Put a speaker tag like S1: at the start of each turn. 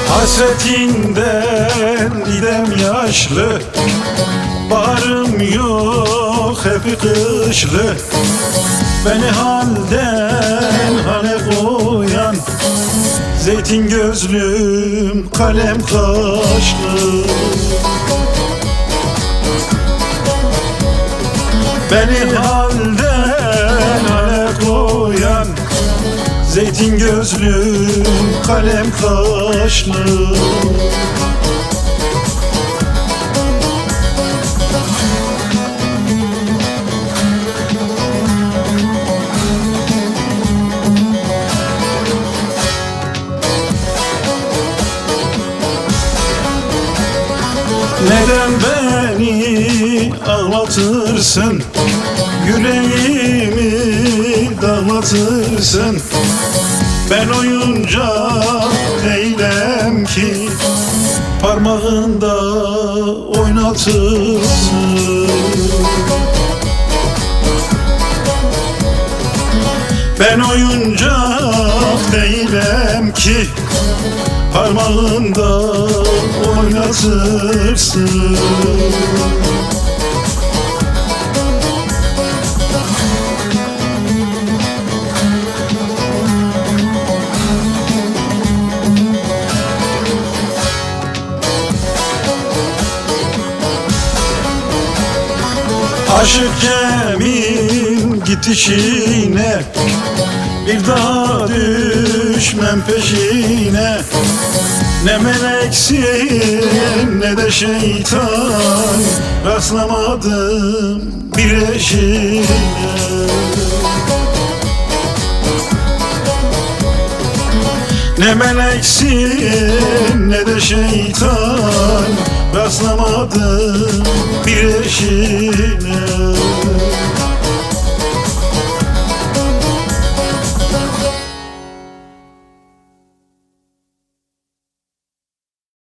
S1: Hasretinden didem yaşlı, baharım yok hep kışlı. Beni halden hale koyan zeytin gözlüm kalem kaşlı. Beni halden hale koyan zeytin gözlüm kalem kaşlı. Neden beni ağlatırsın, yüreğimi dağlatırsın? Ben oyuncak değilim ki parmağında oynatırsın. Ben oyuncak değilim ki parmağında oynatırsın. Aşık Cemil git işine, bir daha düşmem peşine. Ne meleksin ne de şeytan, rastlamadım bir eşine. Ne meleksin ne de şeytan, rastlamadım bir eşine.